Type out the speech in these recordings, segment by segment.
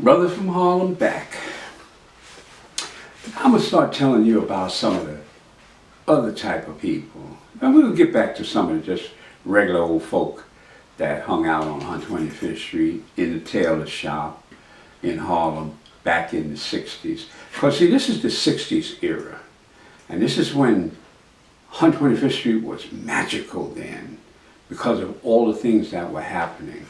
Brothers from Harlem back. I'm going to start telling you about some of the other type of people. And we'll get back to some of the just regular old folk that hung out on 125th Street in the tailor shop in Harlem back in the 60s. Because see, this is the 60s era. And this is when 125th Street was magical then because of all the things that were happening.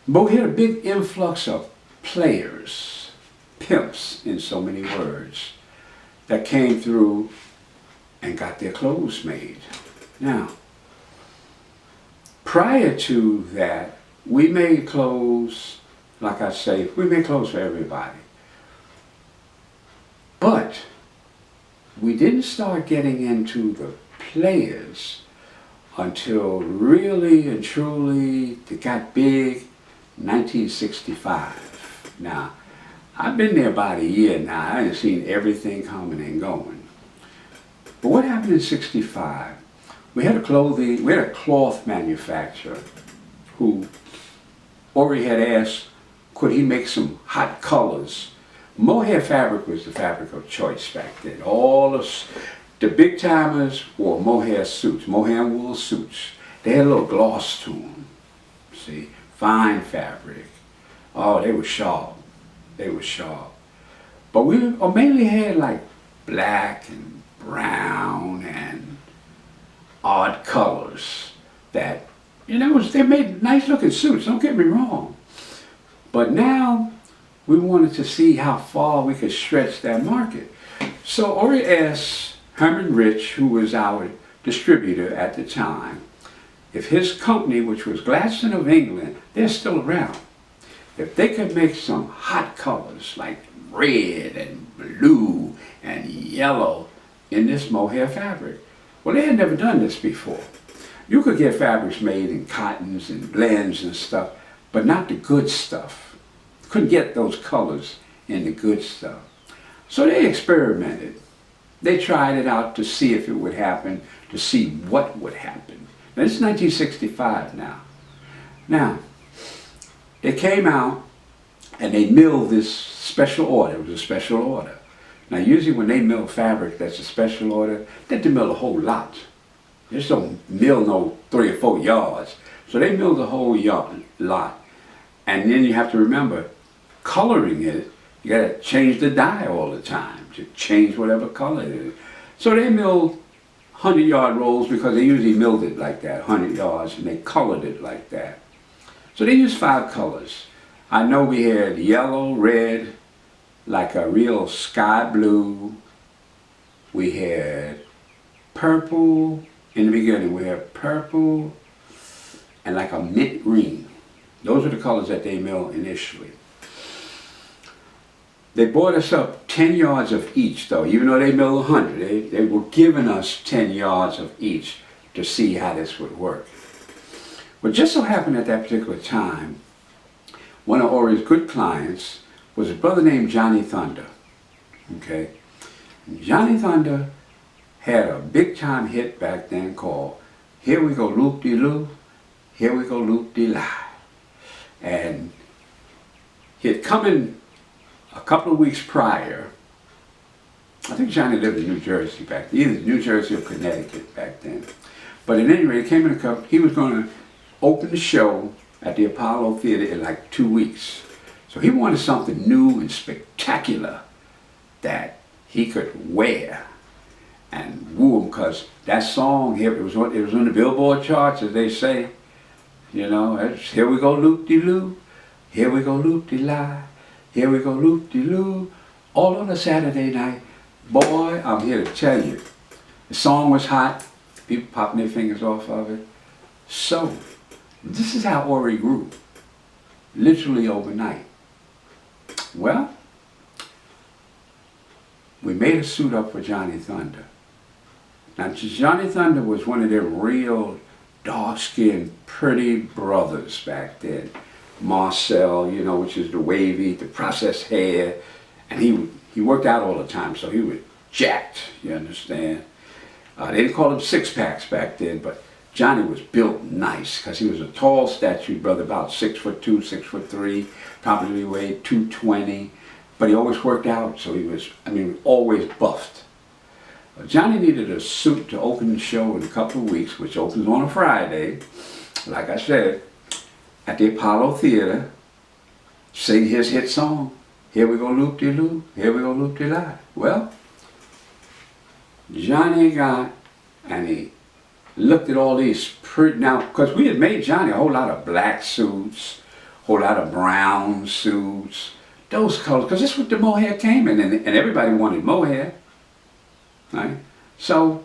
But we had a big influx of players, pimps in so many words, that came through and got their clothes made. Now, prior to that, we made clothes, like I say, we made clothes for everybody. But we didn't start getting into the players until really and truly it got big 1965. Now, I've been there about a year now. I ain't seen everything coming and going. But what happened in 65? We had a cloth manufacturer who already had asked, could he make some hot colors? Mohair fabric was the fabric of choice back then. All the big timers wore mohair suits, mohair and wool suits. They had a little gloss to them, see, fine fabric. Oh, they were sharp. They were sharp. But we mainly had like black and brown and odd colors that, they made nice looking suits, don't get me wrong. But now we wanted to see how far we could stretch that market. So Ori asked Herman Rich, who was our distributor at the time, if his company, which was Gladstone of England, they're still around, if they could make some hot colors like red and blue and yellow in this mohair fabric. Well, they had never done this before. You could get fabrics made in cottons and blends and stuff, but not the good stuff. Couldn't get those colors in the good stuff. So they experimented. They tried it out to see if it would happen, to see what would happen. Now, this is 1965 now. Now, they came out and they milled this special order. It was a special order. Now, usually when they mill fabric that's a special order, they have to mill a whole lot. They just don't mill no 3 or 4 yards. So they milled a whole lot. And then you have to remember, coloring it, you got to change the dye all the time to change whatever color it is. So they milled 100-yard rolls because they usually milled it like that, 100 yards, and they colored it like that. So they used 5 colors. I know we had yellow, red, like a real sky blue. We had purple. In the beginning, we had purple and like a mint green. Those are the colors that they milled initially. They bought us up 10 yards of each though, even though they milled 100. They were giving us 10 yards of each to see how this would work. But just so happened at that particular time, one of Ori's good clients was a brother named Johnny Thunder. Okay? And Johnny Thunder had a big time hit back then called Here We Go Loop-De-Loo, Here We Go Loop-De-Lie. And he had come in a couple of weeks prior. I think Johnny lived in New Jersey back then, either New Jersey or Connecticut back then. But at any rate, he came in a couple, he was going to open the show at the Apollo Theater in like 2 weeks. So he wanted something new and spectacular that he could wear and woo him, because that song here, it was on the Billboard charts, as they say. Here we go loop-de-loo, here we go loop-de-lie, here we go loop-de-loo, all on a Saturday night. Boy, I'm here to tell you, the song was hot, people popping their fingers off of it. So, this is how Ori grew, literally overnight. Well, we made a suit up for Johnny Thunder. Now, Johnny Thunder was one of them real dark-skinned, pretty brothers back then. Marcel, which is the wavy, the processed hair, and he worked out all the time, so he was jacked, you understand? They didn't call them six-packs back then, but Johnny was built nice because he was a tall statue brother, about 6'2", 6'3", probably weighed 220. But he always worked out, so he was, always buffed. Johnny needed a suit to open the show in a couple of weeks, which opens on a Friday, like I said, at the Apollo Theater, sing his hit song, "Here we go loop-de-loop, here we go loop-de-lie." Well, Johnny got, and he looked at all these now, because we had made Johnny a whole lot of black suits, a whole lot of brown suits, those colors, because that's what the mohair came in, and everybody wanted mohair, right? So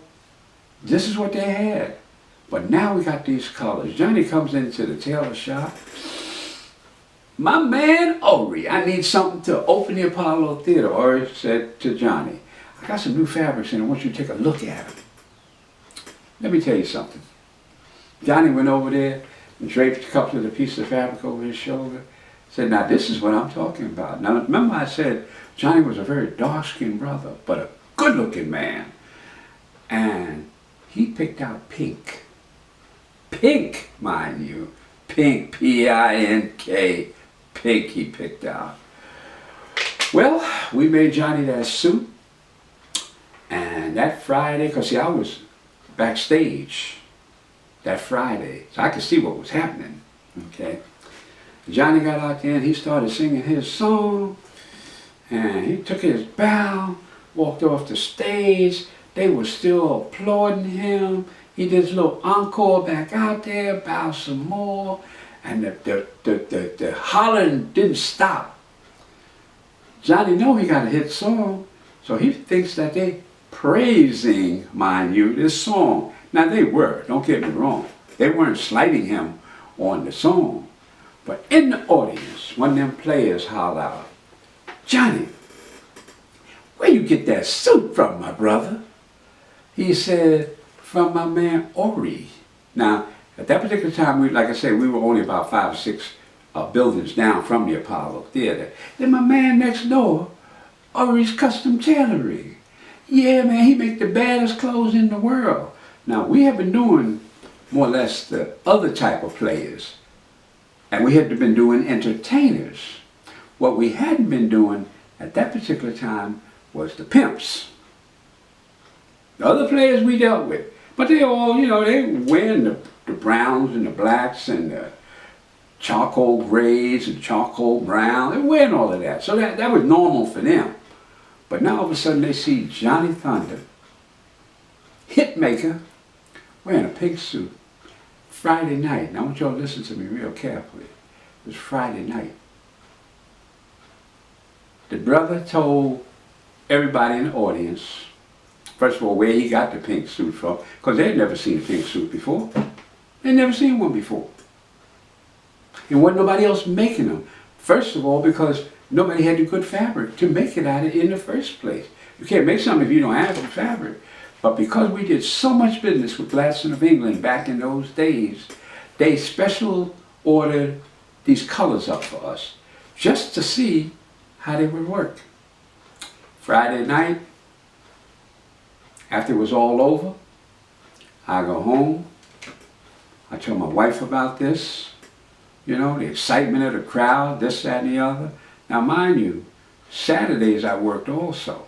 this is what they had. But now we got these colors. Johnny comes into the tailor shop. "My man Ori, I need something to open the Apollo Theater." Ori said to Johnny, "I got some new fabrics and I want you to take a look at them." Let me tell you something. Johnny went over there and draped a couple of the pieces of fabric over his shoulder. Said, "Now this is what I'm talking about." Now remember I said Johnny was a very dark-skinned brother, but a good-looking man. And he picked out pink. Pink, mind you. Pink, P-I-N-K. Pink he picked out. Well, we made Johnny that suit. And that Friday, because see, I was backstage that Friday, so I could see what was happening, okay? Johnny got out there and he started singing his song, and he took his bow, walked off the stage. They were still applauding him. He did his little encore back out there, bowed some more, and the hollering didn't stop. Johnny know he got a hit song, so he thinks that they praising, mind you, this song. Now they were, don't get me wrong. They weren't slighting him on the song. But in the audience, one of them players hollered out, "Johnny, where you get that suit from, my brother?" He said, "From my man Ori." Now, at that particular time, like I said, we were only about 5 or 6 buildings down from the Apollo Theater. Then my man next door, Ori's Custom Tailoring. Yeah, man, he make the baddest clothes in the world. Now, we have been doing more or less the other type of players. And we had been doing entertainers. What we hadn't been doing at that particular time was the pimps. The other players we dealt with. But they all, they wearing the browns and the blacks and the charcoal grays and charcoal brown. They wearing all of that. So that was normal for them. But now all of a sudden they see Johnny Thunder, hitmaker, wearing a pink suit, Friday night. Now I want y'all to listen to me real carefully. It was Friday night. The brother told everybody in the audience, first of all, where he got the pink suit from, because they had never seen a pink suit before. They'd never seen one before. And wasn't nobody else making them. First of all, because nobody had the good fabric to make it out of in the first place. You can't make something if you don't have the fabric. But because we did so much business with Gladstone of England back in those days, they special ordered these colors up for us just to see how they would work. Friday night, after it was all over, I go home, I tell my wife about this, the excitement of the crowd, this, that, and the other. Now mind you, Saturdays I worked also.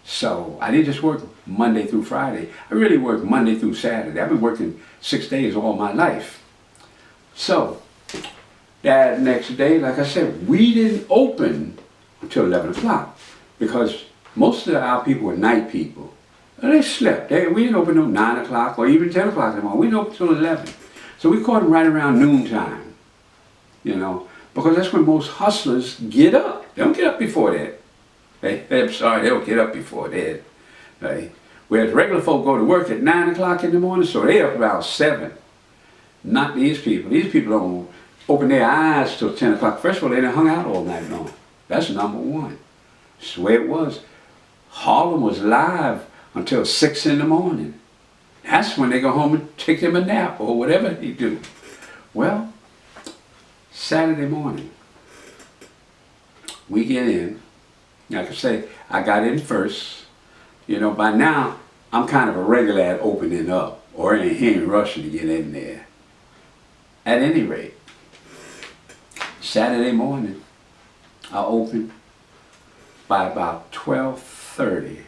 So I didn't just work Monday through Friday. I really worked Monday through Saturday. I've been working 6 days all my life. So that next day, like I said, we didn't open until 11 o'clock because most of our people were night people. They slept. We didn't open until 9 o'clock or even 10 o'clock in the morning. We didn't open until 11. So we caught them right around noontime, because that's when most hustlers get up. They don't get up before that. I'm sorry, they don't get up before that. Right? Whereas regular folk go to work at 9 o'clock in the morning, so they're up about 7. Not these people. These people don't open their eyes till 10 o'clock. First of all, they done hung out all night long. That's number one. That's the way it was. Harlem was live until 6 in the morning. That's when they go home and take them a nap or whatever they do. Well, Saturday morning, we get in. Like I say, I got in first. By now, I'm kind of a regular at opening up. or he ain't rushing to get in there. At any rate, Saturday morning, I opened. By about 12:30,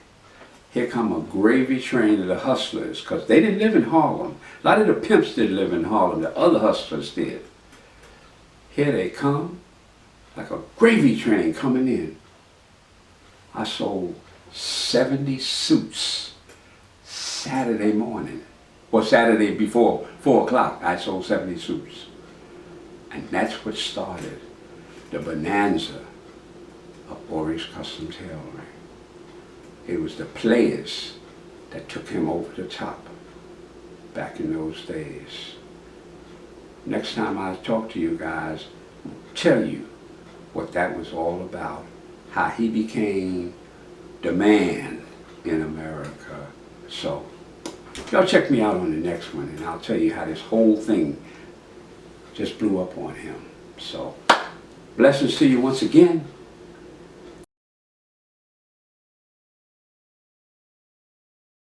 here come a gravy train of the hustlers, because they didn't live in Harlem. A lot of the pimps didn't live in Harlem, the other hustlers did. Here they come, like a gravy train coming in. I sold 70 suits Saturday morning. Or Saturday before 4 o'clock, I sold 70 suits. And that's what started the bonanza of Boris Custom Tailoring. It was the players that took him over the top back in those days. Next time I talk to you guys, I'll tell you what that was all about, how he became the man in America. So, y'all check me out on the next one, and I'll tell you how this whole thing just blew up on him. So, blessings to you once again.